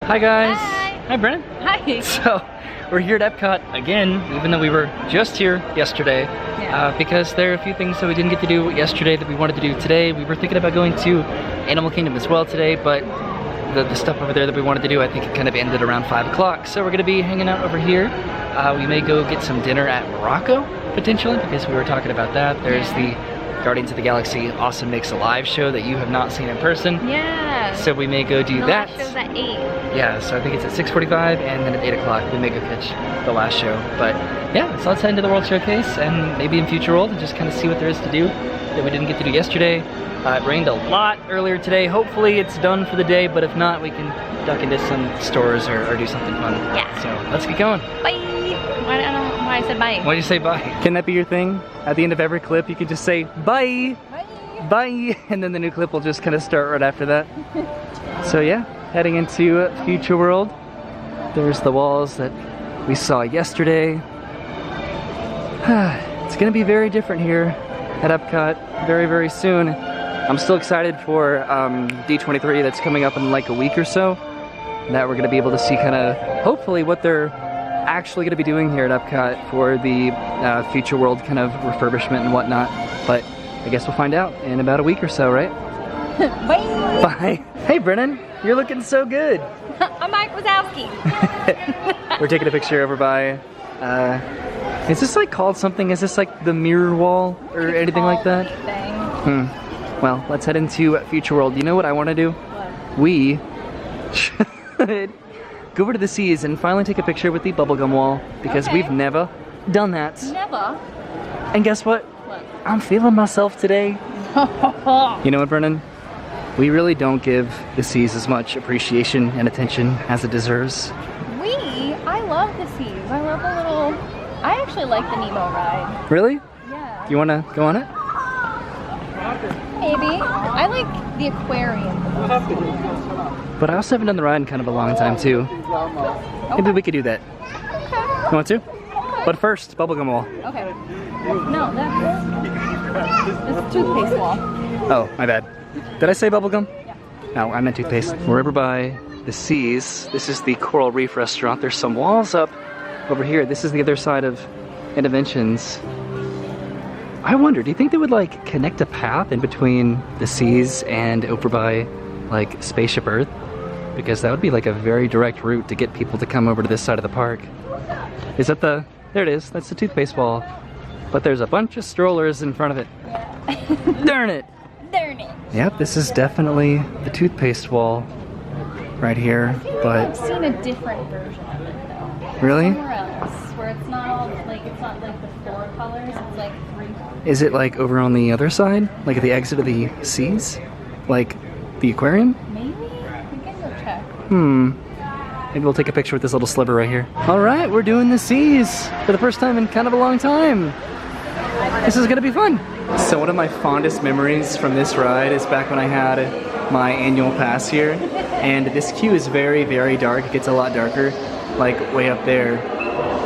Hi guys. Hi. Hi Brennan. Hi. So we're here at Epcot again, even though we were just here yesterday, because there are a few things that we didn't get to do yesterday that we wanted to do today. We were thinking about going to Animal Kingdom as well today, but the stuff over there that we wanted to do, I think it kind of ended around 5 o'clock. So we're gonna be hanging out over here. We may go get some dinner at Morocco, potentially, because we were talking about that. There's the Guardians of the Galaxy Awesome Mix Alive show that you have not seen in person. Yeah. So we may go do that. The last show's at 8. Yeah, so I think it's at 6:45 and then at 8 o'clock we may go catch the last show. But yeah, so let's head into the World Showcase and maybe in Future World and just kind of see what there is to do that we didn't get to do yesterday. It rained a lot earlier today. Hopefully it's done for the day, but if not, we can duck into some stores or do something fun. Yeah. So let's get going. Bye. I don't know why I said bye. Why do you say bye? Can that be your thing? At the end of every clip, you can just say bye. Bye. Bye, and then the new clip will just kind of start right after that. So yeah, heading into Future World. There's the walls that we saw yesterday. It's gonna be very different here at Epcot very, very soon. I'm still excited for D23 that's coming up in like a week or so. That we're gonna be able to see kind of, hopefully, what they're actually gonna be doing here at Epcot for the Future World kind of refurbishment and whatnot. But I guess we'll find out in about a week or so, right? Bye. Bye. Hey Brennan, you're looking so good. I'm Mike Wazowski. We're taking a picture over by, is this like called something? Is this like the mirror wall or anything like that? Well, let's head into Future World. You know what I want to do? What? We should go over to the seas and finally take a picture with the bubblegum wall because we've never done that. Never. And guess what? What? I'm feeling myself today. You know what, Brennan? We really don't give the seas as much appreciation and attention as it deserves. I love the seas. I love the little... I actually like the Nemo ride. Really? Yeah. Do you want to go on it? Maybe. I like the aquarium. But I also haven't done the ride in kind of a long time too. Maybe we could do that. Okay. You want to? But first, bubblegum wall. Okay. No, that's toothpaste wall. Oh, my bad. Did I say bubblegum? Yeah. No, I meant toothpaste. We're over by the seas. This is the Coral Reef restaurant. There's some walls up over here. This is the other side of Interventions. I wonder, do you think they would like connect a path in between the seas and over by like Spaceship Earth? Because that would be like a very direct route to get people to come over to this side of the park. Is that the, there it is, that's the toothpaste wall. But there's a bunch of strollers in front of it. Yeah. Darn it! Darn it. Yep, this is definitely the toothpaste wall right here, but... I've seen a different version of it though. Really? Somewhere else, where it's not all, like, it's not like the 4 colors, it's like 3 colors. Is it like over on the other side? Like at the exit of the seas? Like the aquarium? Maybe? We can go check. Maybe we'll take a picture with this little sliver right here. Alright, we're doing the seas for the first time in kind of a long time. This is gonna be fun. So one of my fondest memories from this ride is back when I had my annual pass here. And this queue is very, very dark. It gets a lot darker, like way up there.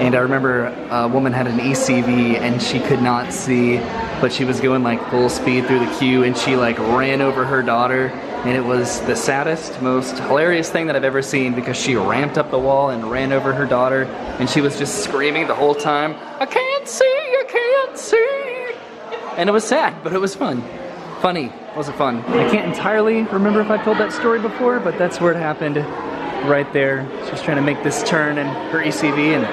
And I remember a woman had an ECV and she could not see, but she was going like full speed through the queue and she like ran over her daughter. And it was the saddest, most hilarious thing that I've ever seen because she ramped up the wall and ran over her daughter and she was just screaming the whole time, "I can't see, I can't see." And it was sad, but it was fun. Funny, was it fun? I can't entirely remember if I've told that story before, but that's where it happened, right there. She was trying to make this turn in her ECV and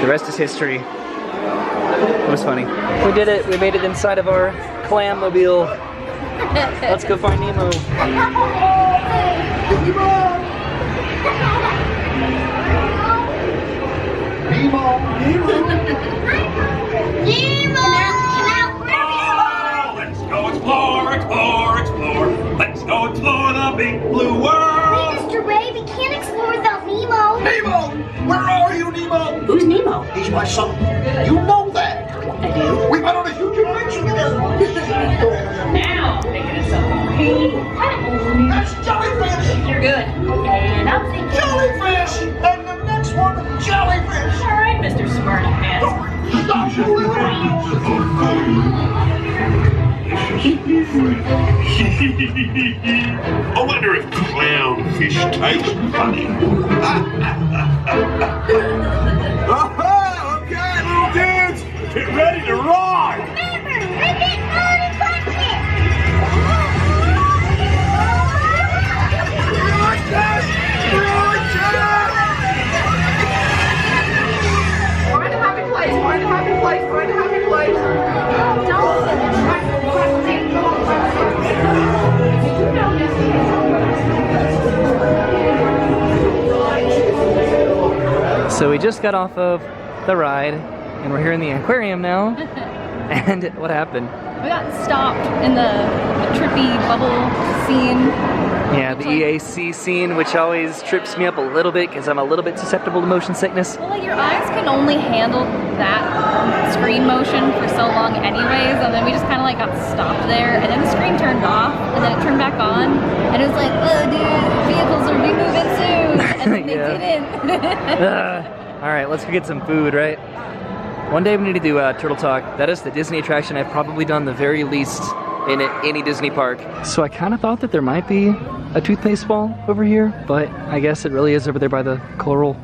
the rest is history. It was funny. We did it, we made it inside of our clam-mobile. Let's go find Nemo. Let's go explore, explore, explore. Let's go explore the big blue world. Wait, Mr. Ray, we can't explore without Nemo. Nemo! Where are you, Nemo? Who's Nemo? He's my son. You know that. I do. We went on a huge adventure together. Now, thinking of something. That's jellyfish. You're good. And I'm thinking. Jellyfish. And the next one, jellyfish. All right, Mr. Smarty Pants. Stop. I wonder if clownfish taste funny. Okay, little dudes, get ready to ride. Remember, rip it, on and punch it. Find a happy place, find a happy place, find a happy place. So we just got off of the ride, and we're here in the aquarium now. And what happened? We got stopped in the trippy bubble scene. Yeah, the EAC scene, which always trips me up a little bit because I'm a little bit susceptible to motion sickness. Well, like your eyes can only handle that screen motion for so long anyways, and then we just kind of like got stopped there, and then the screen turned off, and then it turned back on, and it was like, oh dude, vehicles will be moving soon, and then they didn't. All right, let's go get some food, right? One day we need to do Turtle Talk. That is the Disney attraction I've probably done the very least in any Disney park. So I kind of thought that there might be a toothpaste ball over here, but I guess it really is over there by the Coral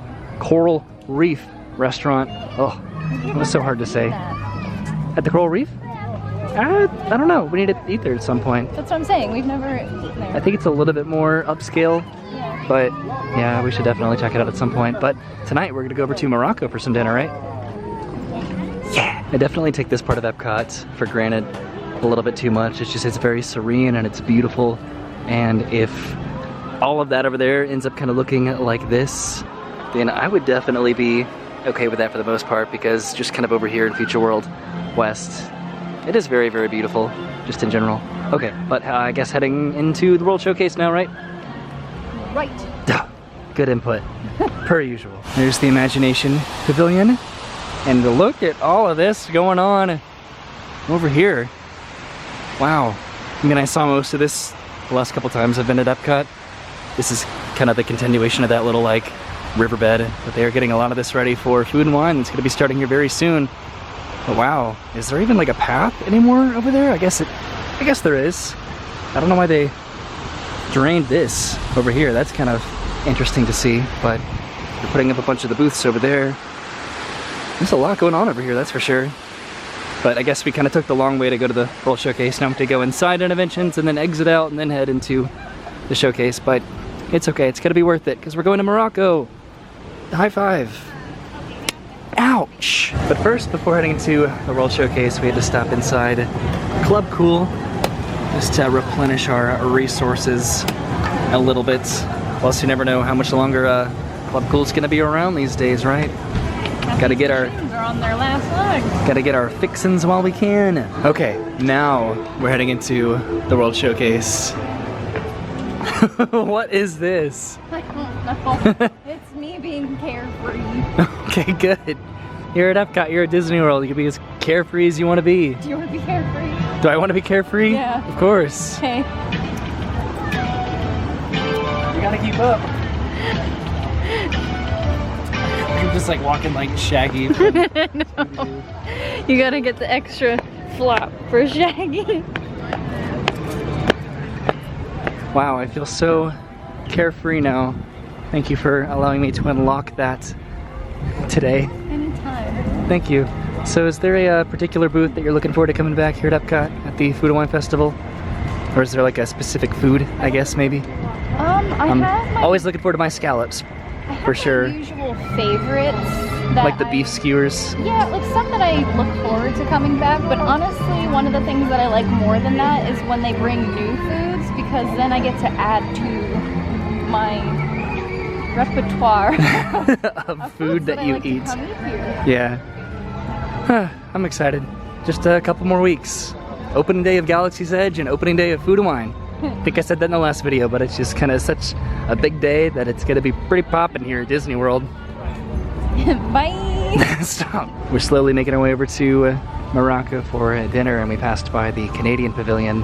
Reef restaurant. Oh, it was so hard to say. At the Coral Reef? I don't know. We need to eat there at some point. That's what I'm saying. We've never eaten there. I think it's a little bit more upscale, Yeah. but yeah, we should definitely check it out at some point. But tonight we're gonna go over to Morocco for some dinner, right? Yeah. I definitely take this part of Epcot for granted a little bit too much. It's very serene and it's beautiful. And if all of that over there ends up kind of looking like this, then I would definitely be okay with that for the most part, because just kind of over here in Future World West, it is very, very beautiful, just in general. Okay, but I guess heading into the World Showcase now, right? Right. Duh. Good input, per usual. There's the Imagination Pavilion, and look at all of this going on over here. Wow. I mean, I saw most of this the last couple times I've been at Epcot. This is kind of the continuation of that little like riverbed, but they are getting a lot of this ready for Food and Wine that's going to be starting here very soon. But wow, is there even like a path anymore over there? I guess there is. I don't know why they drained this over here. That's kind of interesting to see, but they're putting up a bunch of the booths over there. There's a lot going on over here, that's for sure. But I guess we kind of took the long way to go to the World Showcase. Now we have to go inside Innoventions and then exit out and then head into the showcase. But it's okay, it's gonna be worth it because we're going to Morocco. High five. Ouch! But first, before heading into the World Showcase, we had to stop inside Club Cool just to replenish our resources a little bit. Plus, you never know how much longer Club Cool's gonna be around these days, right? Gotta get our They're on their last leg. Gotta get our fixins while we can. Okay, now we're heading into the World Showcase. What is this? I don't know. It's me being carefree. Okay, good. You're at Epcot, you're at Disney World. You can be as carefree as you want to be. Do you want to be carefree? Do I want to be carefree? Yeah. Of course. Okay. You gotta keep up. I'm just like walking like Shaggy. No. You gotta get the extra flop for Shaggy. Wow, I feel so carefree now. Thank you for allowing me to unlock that today. Anytime. Thank you. So is there a particular booth that you're looking forward to coming back here at Epcot at the Food and Wine Festival? Or is there like a specific food, I guess, maybe? I'm always looking forward to my scallops, for sure. Usual favorites. That Like the beef skewers. Yeah, like some that I look forward to coming back. But honestly, one of the things that I like more than that is when they bring new foods, because then I get to add to my repertoire of food that I you like to eat. come eat here. Yeah. Huh, I'm excited. Just a couple more weeks. Opening day of Galaxy's Edge and opening day of Food and Wine. I think I said that in the last video, but it's just kind of such a big day that it's going to be pretty poppin' here at Disney World. Bye! Stop. We're slowly making our way over to Morocco for dinner, and we passed by the Canadian Pavilion.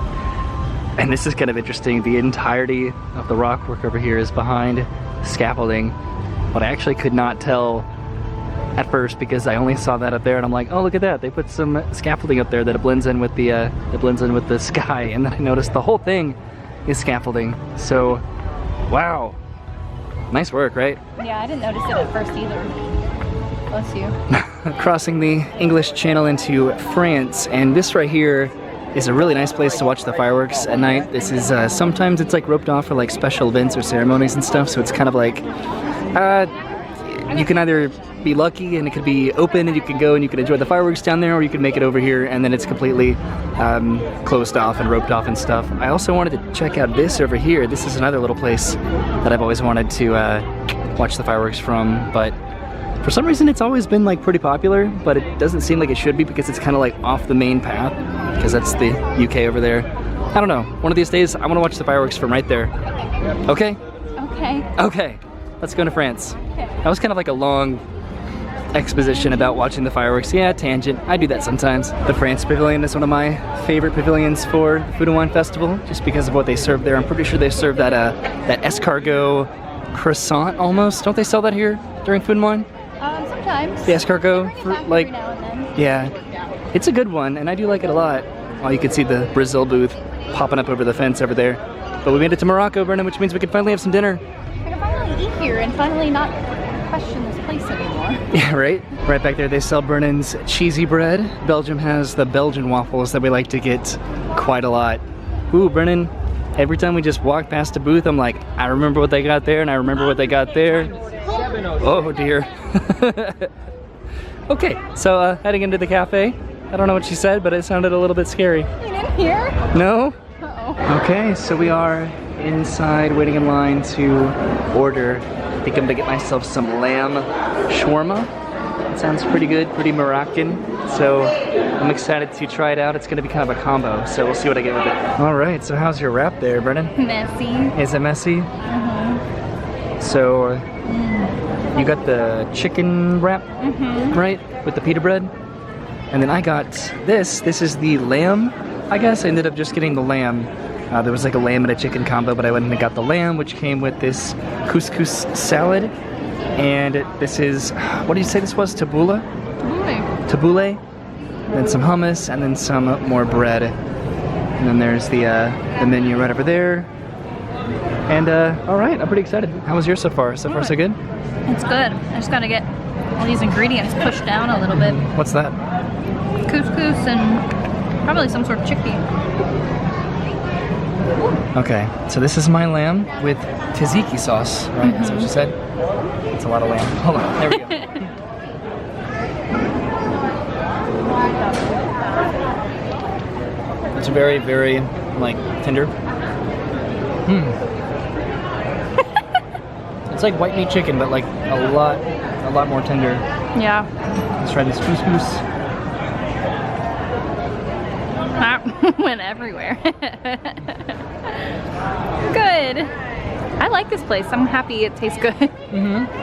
And this is kind of interesting. The entirety of the rock work over here is behind scaffolding, but I actually could not tell at first because I only saw that up there, and I'm like, oh, look at that. They put some scaffolding up there that blends in with the sky, and then I noticed the whole thing is scaffolding. So, wow. Nice work, right? Yeah, I didn't notice it at first either. Bless you. Crossing the English Channel into France, and this right here is a really nice place to watch the fireworks at night. This is sometimes it's like roped off for like special events or ceremonies and stuff, so it's kind of like you can either be lucky and it could be open and you can go and you can enjoy the fireworks down there, or you can make it over here and then it's completely closed off and roped off and stuff. I also wanted to check out this over here. This is another little place that I've always wanted to watch the fireworks from, but for some reason it's always been like pretty popular, but it doesn't seem like it should be because it's kind of like off the main path, because that's the UK over there. I don't know. One of these days I want to watch the fireworks from right there. Okay? Okay. Okay. Let's go to France. Okay. That was kind of like a long exposition about watching the fireworks. Yeah, tangent. I do that sometimes. The France Pavilion is one of my favorite pavilions for the Food and Wine Festival, just because of what they serve there. I'm pretty sure they serve that escargot croissant almost. Don't they sell that here during Food and Wine? Sometimes. The escargot, They bring it back like, every now and then. yeah, it's a good one, and I do like it a lot. Well, you can see the Brazil booth popping up over the fence over there. But we made it to Morocco, Brennan, which means we can finally have some dinner. I can finally eat here and finally not question this place anymore. Yeah, right? Right back there, they sell Brennan's cheesy bread. Belgium has the Belgian waffles that we like to get quite a lot. Ooh, Brennan, every time we just walk past a booth, I'm like, I remember what they got there, and I remember what they got there. Oh dear. Okay, so heading into the cafe. I don't know what she said, but it sounded a little bit scary. You didn't hear? No? Uh-oh. Okay, so we are inside waiting in line to order. I think I'm gonna get myself some lamb shawarma. It sounds pretty good, pretty Moroccan. So I'm excited to try it out. It's gonna be kind of a combo, so we'll see what I get with it. All right, so how's your wrap there, Brennan? Messy. Is it messy? Mm-hmm. So you got the chicken wrap, right? With the pita bread. And then I got this. This is the lamb. I guess I ended up just getting the lamb. There was like a lamb and a chicken combo, but I went and got the lamb, which came with this couscous salad. And this is, what did you say this was? Tabbouleh? Tabbouleh. Then some hummus, and then some more bread. And then there's the menu right over there. And all right, I'm pretty excited. How was yours so far? So far, so good? It's good. I just gotta get all these ingredients pushed down a little bit. What's that? Couscous and probably some sort of chickpea. Okay, so this is my lamb with tzatziki sauce, right? That's what you said? It's a lot of lamb. Hold on, there we go. It's very, very, like, tender. It's like white meat chicken, but like a lot more tender. Yeah. Let's try this couscous. That went everywhere. Good. I like this place. I'm happy it tastes good.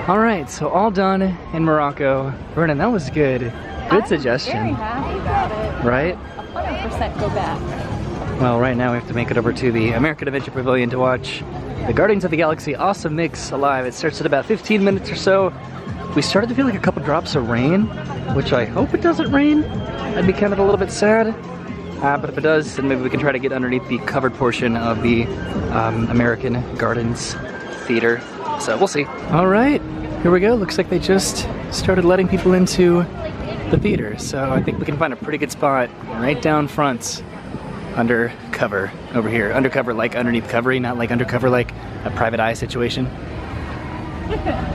All right, so all done in Morocco. Vernon, that was good. Good suggestion. I'm very happy about it. Right? 100% go back. Well, right now we have to make it over to the American Adventure Pavilion to watch the Guardians of the Galaxy Awesome Mix live. It starts in about 15 minutes or so. We started to feel like a couple drops of rain, which I hope it doesn't rain. I'd be kind of a little bit sad. But if it does, then maybe we can try to get underneath the covered portion of the American Gardens Theater. So we'll see. All right, here we go. Looks like they just started letting people into the theater. So I think we can find a pretty good spot right down front. Under cover over here. Undercover like underneath covery, not like undercover like a private eye situation.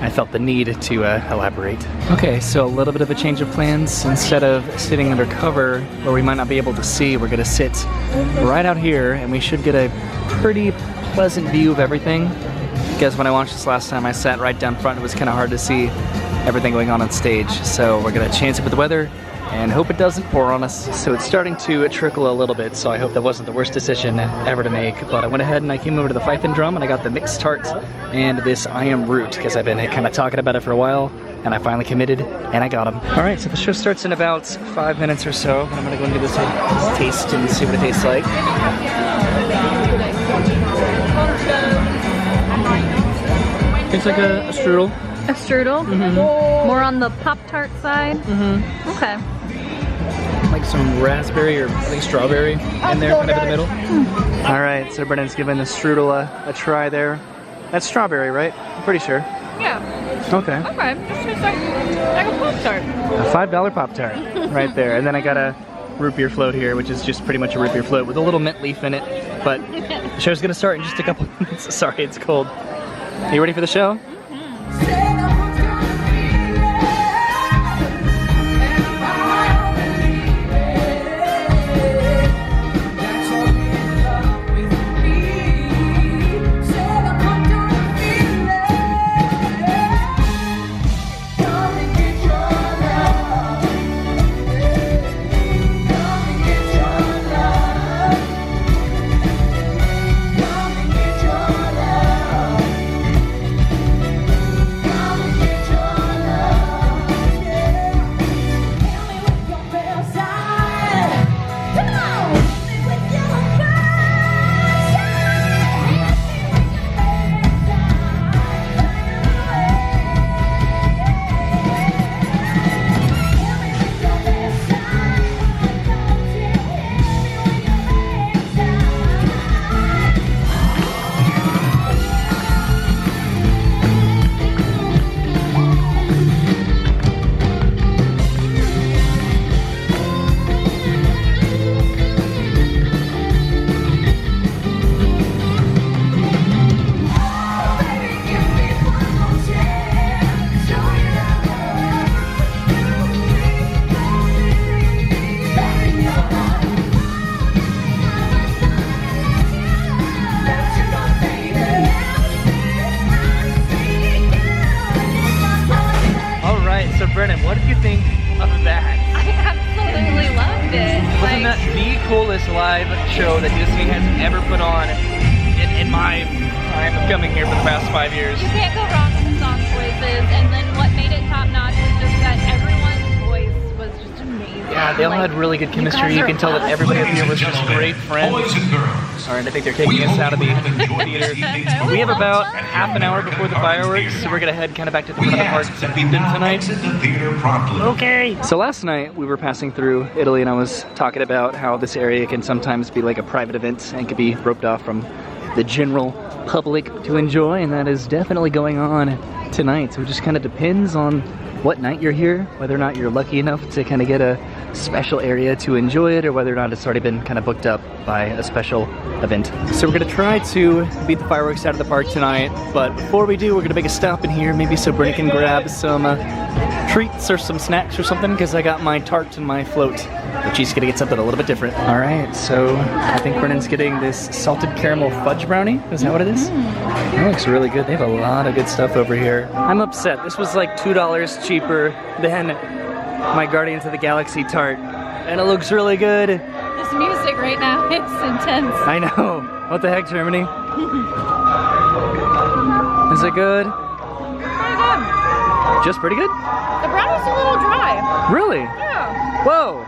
I felt the need to elaborate. Okay, so a little bit of a change of plans. Instead of sitting under cover where we might not be able to see, we're gonna sit right out here and we should get a pretty pleasant view of everything. Because when I watched this last time, I sat right down front. It was kind of hard to see everything going on stage. So we're gonna chance it with the weather and hope it doesn't pour on us. So it's starting to trickle a little bit, so I hope that wasn't the worst decision ever to make. But I went ahead and I came over to the Fife and Drum and I got the mixed tart and this I Am Root, because I've been kind of talking about it for a while, and I finally committed and I got them. All right, so the show starts in about 5 minutes or so. I'm gonna go and do this taste and see what it tastes like. Tastes like a strudel. A strudel? More on the Pop-Tart side? Okay. Like some raspberry or I think strawberry in there, kind of in the middle. All right, so Brennan's giving the strudel a try there. That's strawberry, right? I'm pretty sure. Yeah. Okay. Okay. This tastes like a Pop-Tart. A $5 Pop-Tart right there. And then I got a root beer float here, which is just pretty much a root beer float with a little mint leaf in it. But the show's gonna start in just a couple minutes. Sorry, it's cold. Are you ready for the show? Brennan, what did you think of that? I absolutely loved it. Wasn't that the coolest live show that Disney has ever put on in my time of coming here for the past 5 years? You can't go wrong with the song choices, and then what made it top notch was just that everyone's voice was just amazing. Yeah, they all had really good chemistry. You can tell that everybody up here was just great friends. Boys and girls. Alright, I think they're taking us out of the theater. We have about half an hour before the fireworks, so we're gonna head kind of back to the front of the park to feed them tonight. Exit the theater promptly. Okay. So last night we were passing through Italy and I was talking about how this area can sometimes be like a private event and can be roped off from the general public to enjoy, and that is definitely going on tonight. So it just kind of depends on what night you're here, whether or not you're lucky enough to kind of get a special area to enjoy it, or whether or not it's already been kind of booked up by a special event. So we're gonna try to beat the fireworks out of the park tonight, but before we do, we're gonna make a stop in here, maybe so Brennan can grab some treats or some snacks or something, because I got my tart and my float, but she's gonna get something a little bit different. All right, so I think Brennan's getting this salted caramel fudge brownie. Is that what it is? That looks really good. They have a lot of good stuff over here. I'm upset. This was like $2 cheaper than my Guardians of the Galaxy tart, and it looks really good. This music right now, it's intense. I know. What the heck, Germany? Is it good? Pretty good. Just pretty good? The brownie's a little dry. Really? Yeah. Whoa.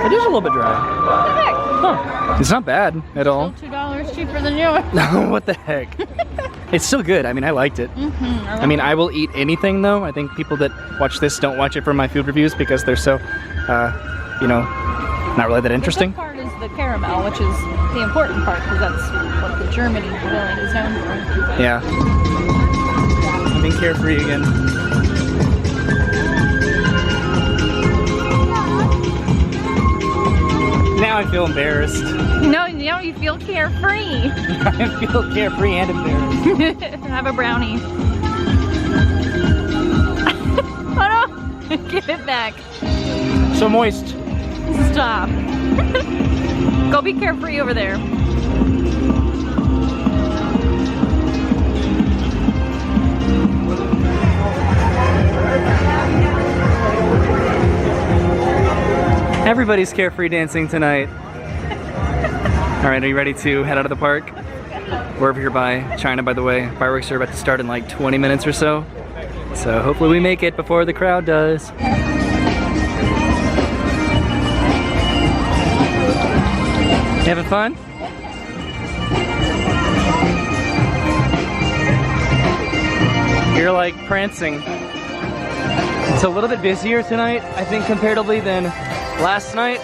It is a little bit dry. What the heck? Huh. It's not bad at all. Still $2 cheaper than yours. What the heck? It's still good. I mean, I liked it. I mean, I will eat anything though. I think people that watch this don't watch it for my food reviews because they're so, you know, not really that interesting. The best part is the caramel, which is the important part because that's what the Germany really is known for. Yeah. I'm being carefree again. Now I feel embarrassed. No, you feel carefree. I feel carefree and embarrassed. Have a brownie. Oh no! Give it back. So moist. Stop. Go be carefree over there. Everybody's carefree dancing tonight. All right, are you ready to head out of the park? We're over here by China, by the way. Fireworks are about to start in like 20 minutes or so. So hopefully we make it before the crowd does. You having fun? You're like prancing. It's a little bit busier tonight, I think, comparatively than last night,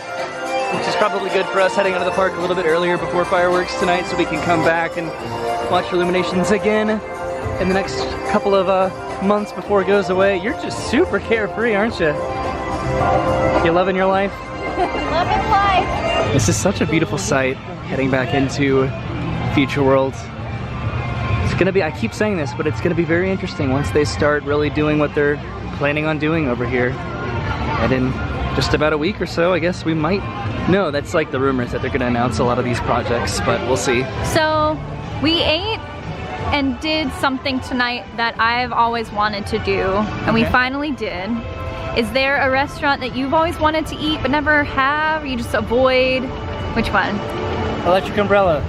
which is probably good for us heading out of the park a little bit earlier before fireworks tonight so we can come back and watch illuminations again in the next couple of months before it goes away. You're just super carefree, aren't you? You loving your life? Loving life. This is such a beautiful sight, heading back into Future World. It's gonna be, I keep saying this, but it's gonna be very interesting once they start really doing what they're planning on doing over here. And in just about a week or so, I guess we might. No, that's like the rumors that they're gonna announce a lot of these projects, but we'll see. So we ate and did something tonight that I've always wanted to do, and we finally did. Is there a restaurant that you've always wanted to eat but never have, or you just avoid? Which one? Electric Umbrella.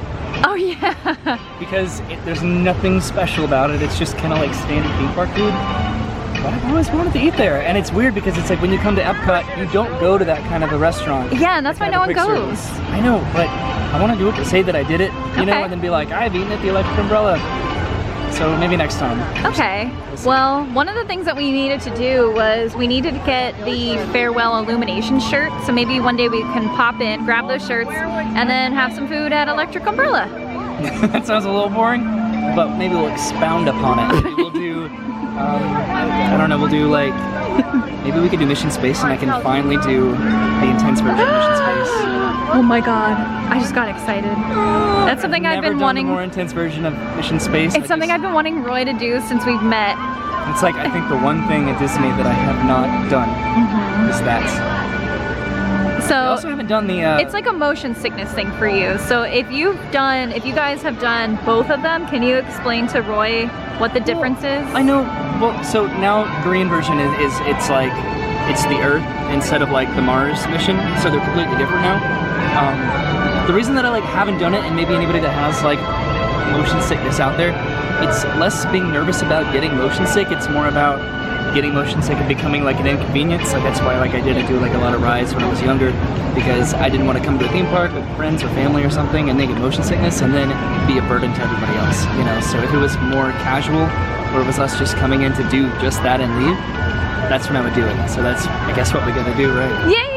Oh yeah. Because there's nothing special about it. It's just kind of like standard theme park food. But I've always wanted to eat there. And it's weird because it's like when you come to Epcot, you don't go to that kind of a restaurant. Yeah, and that's why no one goes. I know, but I want to do it to say that I did it, you know, and then be like, I've eaten at the Electric Umbrella. So maybe next time. Okay. Well, one of the things that we needed to do was we needed to get the farewell illumination shirt. So maybe one day we can pop in, grab those shirts, and then have some food at Electric Umbrella. That sounds a little boring, but maybe we'll expound upon it. Maybe we'll do, I don't know, we'll do like, maybe we could do Mission Space and I can finally do the intense version of Mission Space. Oh my god, I just got excited. That's something I've been wanting. A more intense version of Mission Space. It's something I've been wanting Roy to do since we've met. It's like, I think the one thing at Disney that I have not done is that. So I also haven't done the it's like a motion sickness thing for you. So if you guys have done both of them, can you explain to Roy what the difference is? I know. Well, so now green version is it's like it's the Earth instead of like the Mars mission, so they're completely different now. The reason that I like haven't done it, and maybe anybody that has like motion sickness out there, it's less being nervous about getting motion sick. It's more about getting motion sick and becoming like an inconvenience. Like that's why like I didn't do like a lot of rides when I was younger, because I didn't want to come to a theme park with friends or family or something and they get motion sickness and then be a burden to everybody else, you know. So if it was more casual, or it was us just coming in to do just that and leave, that's when I would do it. So that's, I guess, what we gotta do, right? Yay!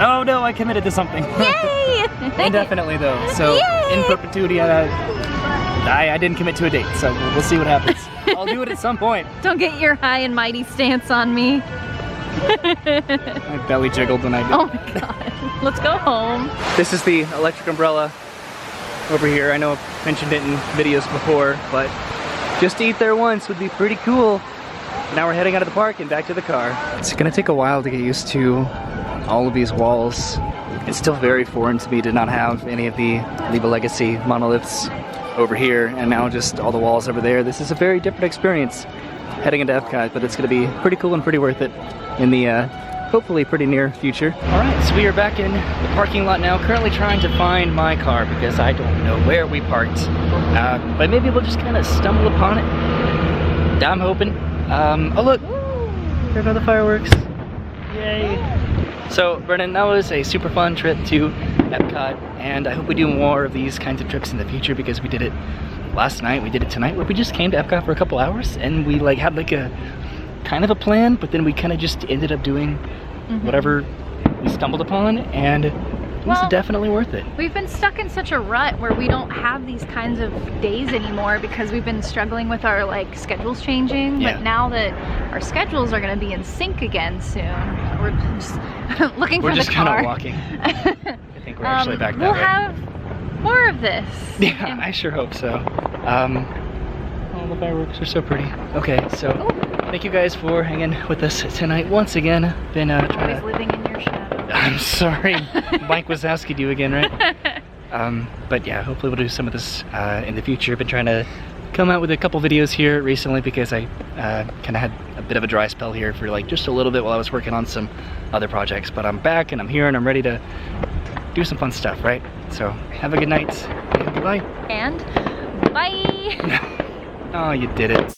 Oh no, I committed to something. Yay! Indefinitely though. So Yay! in perpetuity, I didn't commit to a date. So we'll see what happens. I'll do it at some point. Don't get your high and mighty stance on me. My belly jiggled when I did. Oh my god. Let's go home. This is the Electric Umbrella over here. I know I've mentioned it in videos before, but just to eat there once would be pretty cool. Now we're heading out of the park and back to the car. It's gonna take a while to get used to all of these walls. It's still very foreign to me to not have any of the Leave a Legacy monoliths over here, and now just all the walls over there. This is a very different experience heading into Epcot, but it's gonna be pretty cool and pretty worth it in the hopefully pretty near future. All right, so we are back in the parking lot now, currently trying to find my car because I don't know where we parked. But maybe we'll just kind of stumble upon it. I'm hoping. Oh look, there go the fireworks. Yay. So Brennan, that was a super fun trip to Epcot, and I hope we do more of these kinds of trips in the future, because we did it last night, we did it tonight, where we just came to Epcot for a couple hours and we like had like a kind of a plan, but then we kind of just ended up doing whatever we stumbled upon, and it was definitely worth it. We've been stuck in such a rut where we don't have these kinds of days anymore because we've been struggling with our like schedules changing. Yeah. But now that our schedules are going to be in sync again soon, we're just looking for the car. We're just kind of walking. I think we're actually back that way. We'll have more of this. Yeah, I sure hope so. Oh, the fireworks are so pretty. Okay, so thank you guys for hanging with us tonight once again. Been always living in your shadow. I'm sorry, Mike Wazowski you again, right? But yeah, hopefully we'll do some of this in the future. Been trying to come out with a couple videos here recently because I kind of had a bit of a dry spell here for like just a little bit while I was working on some other projects. But I'm back and I'm here and I'm ready to do some fun stuff, right? So have a good night and goodbye. And bye. Oh, you did it.